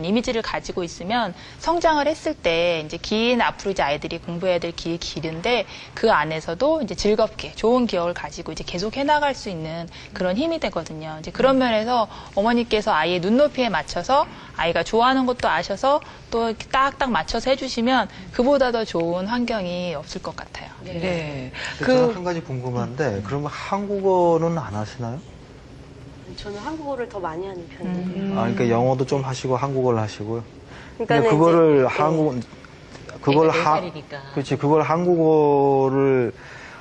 이미지를 가지고 있으면 성장을 했을 때 이제 긴 앞으로 이제 아이들이 공부해야 될 길이 길은데 그 안에서도 이제 즐겁게 좋은 기억을 가지고 이제 계속 해나갈 수 있는 그런 힘이 되거든요. 이제 그런 면에서 어머니께서 아이의 눈높이에 맞춰서 아이가 좋아하는 것도 아셔서 또 이렇게 딱딱 맞춰서 해주시면 그보다 더 좋은 환경이 없을 것 같아요. 네. 저는 한 가지 궁금한데 그러면 한국어는 안 하시나요? 저는 한국어를 더 많이 하는 편이에요. 아, 그러니까 영어도 좀 하시고 한국어를 하시고요. 근데 그러니까는 그거를 이제, 그렇지, 그걸 한국어를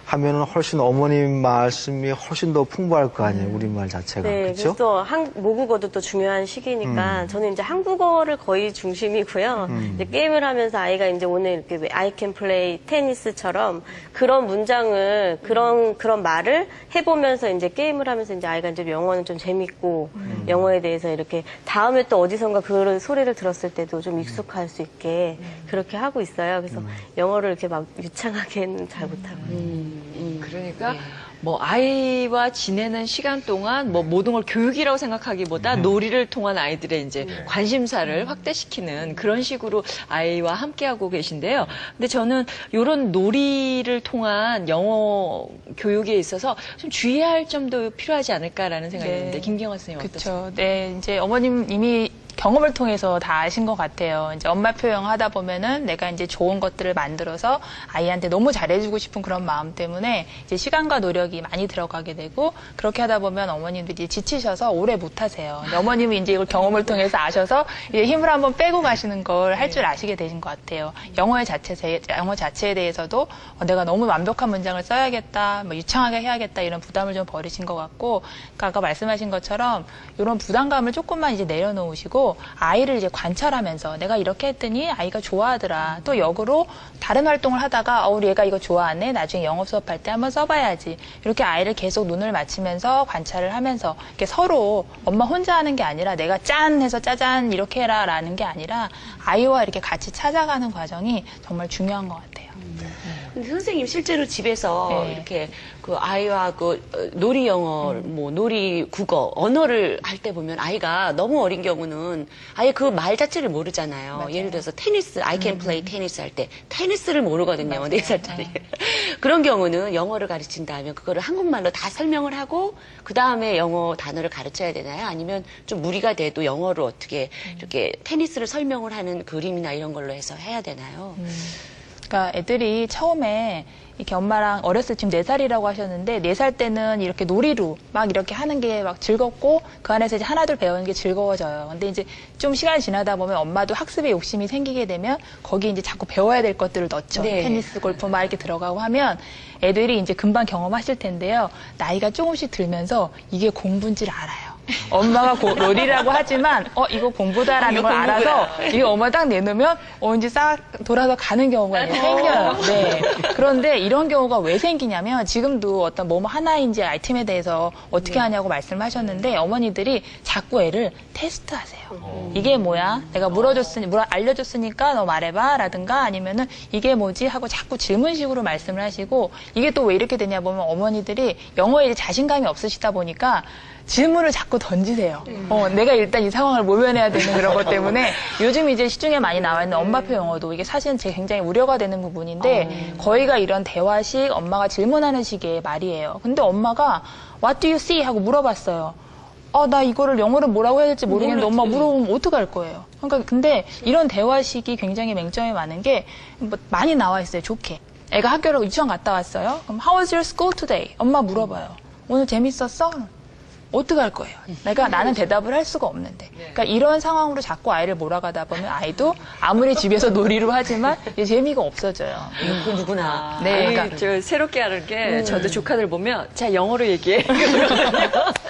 하면은 훨씬 어머님 말씀이 훨씬 더 풍부할 거 아니에요, 우리말 자체가. 네, 그렇죠? 그래서 모국어도 또 중요한 시기니까 저는 이제 한국어를 거의 중심이고요. 이제 게임을 하면서 아이가 이제 오늘 이렇게 I can play 테니스처럼 그런 문장을 그런 말을 해보면서 이제 게임을 하면서 이제 아이가 이제 영어는 좀 재밌고 영어에 대해서 이렇게 다음에 또 어디선가 그 소리를 들었을 때도 좀 익숙할 수 있게 그렇게 하고 있어요. 그래서 영어를 이렇게 막 유창하게는 잘 못하고. 그러니까 뭐 아이와 지내는 시간 동안 뭐 모든 걸 교육이라고 생각하기보다 놀이를 통한 아이들의 이제 관심사를 확대시키는 그런 식으로 아이와 함께하고 계신데요. 근데 저는 이런 놀이를 통한 영어 교육에 있어서 좀 주의해야 할 점도 필요하지 않을까라는 생각이 드는데 김경화 선생님 어떠세요? 그렇죠. 네, 이제 어머님 이미 경험을 통해서 다 아신 것 같아요. 이제 엄마 표현 하다 보면은 내가 이제 좋은 것들을 만들어서 아이한테 너무 잘해주고 싶은 그런 마음 때문에 이제 시간과 노력이 많이 들어가게 되고 그렇게 하다 보면 어머님들이 지치셔서 오래 못 하세요. 어머님이 이제 이걸 경험을 통해서 아셔서 이제 힘을 한번 빼고 가시는 걸 할 줄 아시게 되신 것 같아요. 영어 자체에 대해서도 내가 너무 완벽한 문장을 써야겠다, 뭐 유창하게 해야겠다 이런 부담을 좀 버리신 것 같고, 그러니까 아까 말씀하신 것처럼 이런 부담감을 조금만 이제 내려놓으시고 아이를 이제 관찰하면서 내가 이렇게 했더니 아이가 좋아하더라. 또 역으로 다른 활동을 하다가 우리 얘가 이거 좋아하네. 나중에 영어 수업할 때 한번 써봐야지. 이렇게 아이를 계속 눈을 맞추면서 관찰을 하면서 이렇게 서로 엄마 혼자 하는 게 아니라 내가 짠 해서 짜잔 이렇게 해라 라는 게 아니라 아이와 이렇게 같이 찾아가는 과정이 정말 중요한 것 같아요. 근데 선생님 실제로 집에서 이렇게 그 아이와 그 놀이 영어, 뭐 놀이 국어, 언어를 할 때 보면 아이가 너무 어린 경우는 아예 그 말 자체를 모르잖아요. 맞아요. 예를 들어서 테니스, I can play 테니스 할 때 테니스를 모르거든요. 4살짜리. 그런 경우는 영어를 가르친다 하면 그거를 한국말로 다 설명을 하고 그 다음에 영어 단어를 가르쳐야 되나요? 아니면 좀 무리가 돼도 영어로 어떻게 이렇게 테니스를 설명을 하는 그림이나 이런 걸로 해서 해야 되나요? 그러니까 애들이 처음에 이렇게 엄마랑 어렸을 때 지금 4살이라고 하셨는데 4살 때는 이렇게 놀이로 막 이렇게 하는 게 막 즐겁고 그 안에서 이제 하나둘 배우는 게 즐거워져요. 근데 이제 좀 시간이 지나다 보면 엄마도 학습에 욕심이 생기게 되면 거기 이제 자꾸 배워야 될 것들을 넣죠. 네. 테니스, 골프 막 이렇게 들어가고 하면 애들이 이제 금방 경험하실 텐데요. 나이가 조금씩 들면서 이게 공부인지를 알아요. 엄마가 놀이라고 하지만 이거 공부다라는 이거 걸 공부구나. 알아서 이거 엄마 딱 내놓으면 이제 싹 돌아서 가는 경우가 이제 생겨요. 네. 그런데 이런 경우가 왜 생기냐면 지금도 어떤 뭐뭐 하나인지 아이템에 대해서 어떻게 하냐고 말씀하셨는데 어머니들이 자꾸 애를 테스트하세요. 이게 뭐야? 내가 알려줬으니까 너 말해봐 라든가 아니면은 이게 뭐지 하고 자꾸 질문식으로 말씀을 하시고 이게 또 왜 이렇게 되냐 보면 어머니들이 영어에 이제 자신감이 없으시다 보니까 질문을 자꾸 던지세요. 내가 일단 이 상황을 모면해야 되는 그런 것 때문에 요즘 이제 시중에 많이 나와 있는 엄마표 영어도 이게 사실은 제 굉장히 우려가 되는 부분인데 거의가 이런 대화식 엄마가 질문하는 식의 말이에요. 근데 엄마가 What do you see? 하고 물어봤어요. 나 이거를 영어로 뭐라고 해야 될지 모르겠는데 엄마 물어보면 어떡할 거예요. 그러니까 근데 이런 대화식이 굉장히 맹점이 많은 게 뭐 많이 나와 있어요. 좋게. 애가 학교를 유치원 갔다 왔어요. 그럼 How was your school today? 엄마 물어봐요. 오늘 재밌었어? 어떡할 거예요? 나는 대답을 할 수가 없는데. 그러니까 이런 상황으로 자꾸 아이를 몰아가다 보면 아이도 아무리 집에서 놀이로 하지만 이제 재미가 없어져요. 그 누구나. 네, 아니, 그러니까 저 새롭게 하는 게 저도 조카들 보면 자 영어로 얘기해.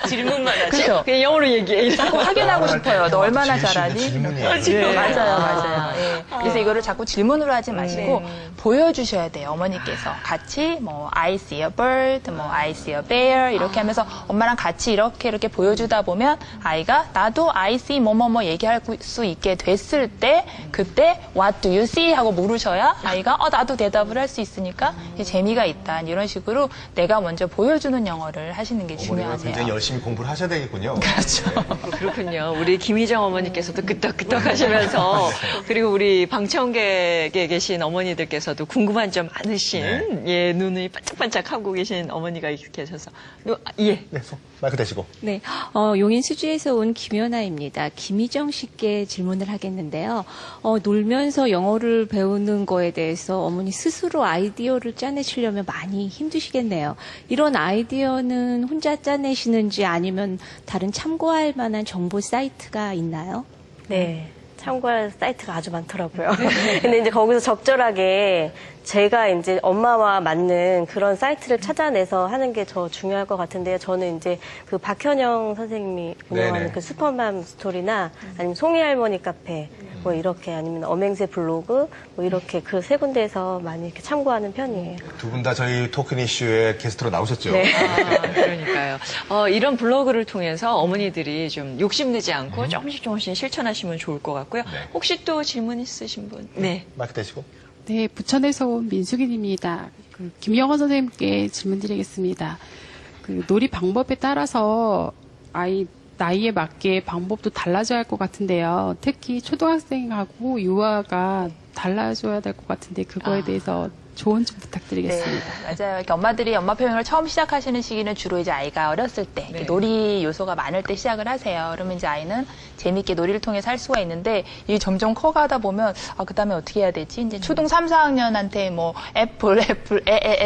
질문만 하죠. 그렇죠. 그냥 영어로 얘기해. 자꾸 확인하고 싶어요. 너 얼마나 잘하니? 질문이에요. 맞아요. 예. 그래서 이거를 자꾸 질문으로 하지 마시고 보여주셔야 돼요. 어머니께서 같이 뭐 I see a bird, 뭐 I see a bear 이렇게 하면서 엄마랑 같이 이렇게 이렇게 보여주다 보면 아이가 나도 I see 뭐뭐뭐 얘기할 수 있게 됐을 때 그때 What do you see? 하고 물으셔야 아이가 나도 대답을 할 수 있으니까 재미가 있다. 이런 식으로 내가 먼저 보여주는 영어를 하시는 게 어머니가 굉장히 중요하세요. 열심히 공부를 하셔야 되겠군요. 그렇군요. 우리 김희정 어머니께서도 끄떡끄떡 하시면서 그리고 우리 방청객에 계신 어머니들께서도 궁금한 점 많으신 예, 눈이 반짝반짝하고 계신 어머니가 계셔서 예. 네, 마이크 대시고. 네, 용인 수지에서 온 김연아입니다. 김희정 씨께 질문을 하겠는데요. 놀면서 영어를 배우는 거에 대해서 어머니 스스로 아이디어를 짜내시려면 많이 힘드시겠네요. 이런 아이디어는 혼자 짜내시는지 아니면 다른 참고할 만한 정보 사이트가 있나요? 네. 참고할 사이트가 아주 많더라고요. 근데 이제 거기서 적절하게 제가 이제 엄마와 맞는 그런 사이트를 찾아내서 하는 게 더 중요할 것 같은데요. 저는 이제 그 박현영 선생님이 운영하는 네네. 그 슈퍼맘 스토리나 아니면 송이 할머니 카페 뭐 이렇게 아니면 엄행세 블로그 뭐 이렇게 그 세 군데에서 많이 이렇게 참고하는 편이에요. 두 분 다 저희 토큰 이슈에 게스트로 나오셨죠? 네. 그러니까요. 이런 블로그를 통해서 어머니들이 좀 욕심내지 않고 조금씩 실천하시면 좋을 것 같고요. 네. 혹시 또 질문 있으신 분? 네. 마이크 대시고. 네, 부천에서 온 민숙인입니다. 김영원 선생님께 질문드리겠습니다. 놀이 방법에 따라서 아이 나이에 맞게 방법도 달라져야 할 것 같은데요. 특히 초등학생하고 유아가 달라져야 될 것 같은데 그거에 대해서 조언 좀 부탁드리겠습니다. 네, 맞아요. 이렇게 엄마들이 엄마 표현을 처음 시작하시는 시기는 주로 이제 아이가 어렸을 때 이렇게 놀이 요소가 많을 때 시작을 하세요. 그러면 이제 아이는 재밌게 놀이를 통해서 할 수가 있는데 이 점점 커가다 보면 그다음에 어떻게 해야 되지? 이제 초등 3, 4학년한테 뭐 애플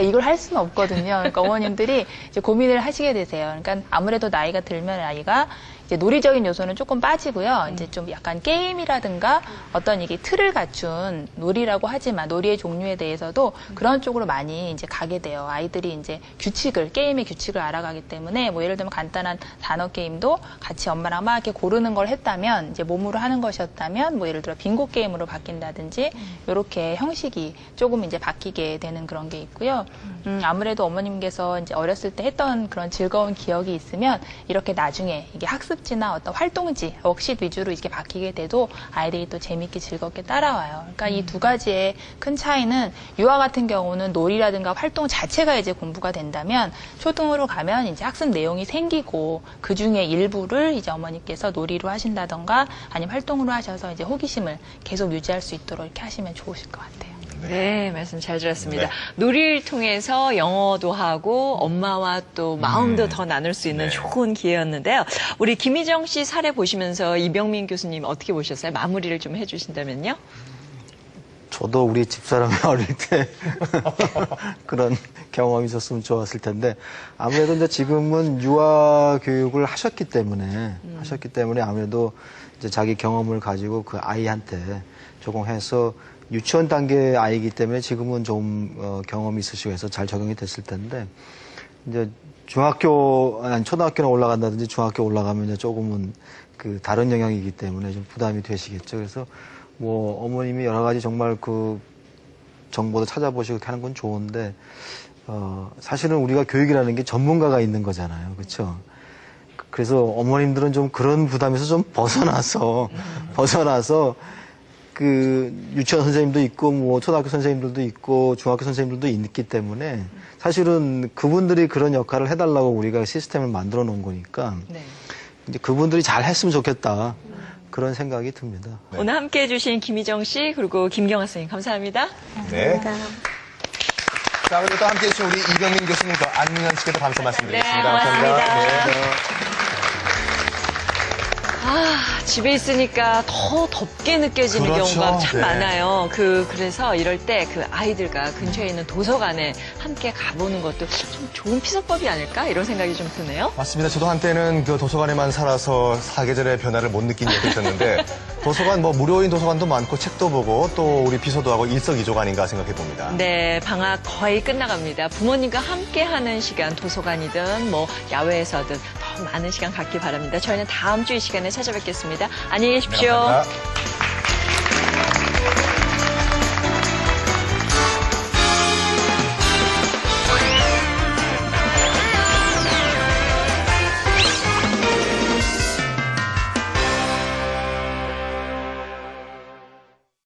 이걸 할 수는 없거든요. 그러니까 어머님들이 이제 고민을 하시게 되세요. 그러니까 아무래도 나이가 들면 아이가 이제 놀이적인 요소는 조금 빠지고요. 이제 좀 약간 게임이라든가 어떤 이게 틀을 갖춘 놀이라고 하지만 놀이의 종류에 대해서도 그런 쪽으로 많이 이제 가게 돼요. 아이들이 이제 게임의 규칙을 알아가기 때문에 뭐 예를 들면 간단한 단어 게임도 같이 엄마랑 막 이렇게 고르는 걸 했다면 이제 몸으로 하는 것이었다면 뭐 예를 들어 빙고 게임으로 바뀐다든지 이렇게 형식이 조금 이제 바뀌게 되는 그런 게 있고요. 아무래도 어머님께서 이제 어렸을 때 했던 그런 즐거운 기억이 있으면 이렇게 나중에 이게 학습지나 어떤 활동지, 워크시트 위주로 이렇게 바뀌게 돼도 아이들이 또 재밌게 즐겁게 따라와요. 그러니까 이 두 가지의 큰 차이는 유아 같은 경우는 놀이라든가 활동 자체가 이제 공부가 된다면 초등으로 가면 이제 학습 내용이 생기고 그 중에 일부를 이제 어머니께서 놀이로 하신다던가 아니면 활동으로 하셔서 이제 호기심을 계속 유지할 수 있도록 이렇게 하시면 좋으실 것 같아요. 네, 말씀 잘 들었습니다. 네. 놀이를 통해서 영어도 하고 엄마와 또 마음도 더 나눌 수 있는 좋은 기회였는데요. 우리 김희정 씨 사례 보시면서 이병민 교수님 어떻게 보셨어요? 마무리를 좀 해주신다면요. 저도 우리 집사람이 어릴 때 그런 경험이 있었으면 좋았을 텐데 아무래도 이제 지금은 유아 교육을 하셨기 때문에 아무래도 이제 자기 경험을 가지고 그 아이한테 조금 해서 유치원 단계 아이기 때문에 지금은 좀 경험이 있으시고 해서 잘 적용이 됐을 텐데 이제 초등학교는 올라간다든지 중학교 올라가면 이제 조금은 그 다른 영역이기 때문에 좀 부담이 되시겠죠. 그래서 뭐 어머님이 여러 가지 정말 그 정보도 찾아보시고 이렇게 하는 건 좋은데 사실은 우리가 교육이라는 게 전문가가 있는 거잖아요. 그렇죠? 그래서 어머님들은 좀 그런 부담에서 좀 벗어나서 그 유치원 선생님도 있고 뭐 초등학교 선생님들도 있고 중학교 선생님들도 있기 때문에 사실은 그분들이 그런 역할을 해달라고 우리가 시스템을 만들어 놓은 거니까 이제 그분들이 잘 했으면 좋겠다. 그런 생각이 듭니다. 네. 오늘 함께 해주신 김희정 씨 그리고 김경아 선생님 감사합니다. 네. 자, 그리고 또 함께 해주신 우리 이병민 교수님과 안민현 씨께도 감사 말씀드리겠습니다. 네, 고맙습니다. 감사합니다. 집에 있으니까 더 덥게 느껴지는 그렇죠. 경우가 참 네. 많아요. 그래서 이럴 때 그 아이들과 근처에 있는 도서관에 함께 가보는 것도 좀 좋은 피서법이 아닐까 이런 생각이 좀 드네요. 맞습니다. 저도 한때는 그 도서관에만 살아서 사계절의 변화를 못 느낀 적이 있었는데 도서관 뭐 무료인 도서관도 많고 책도 보고 또 우리 비서도 하고 일석이조가 아닌가 생각해 봅니다. 네, 방학 거의 끝나갑니다. 부모님과 함께하는 시간 도서관이든 뭐 야외에서든 더 많은 시간 갖기 바랍니다. 저희는 다음 주 이 시간에 찾아뵙겠습니다. 안녕히 계십시오. 감사합니다.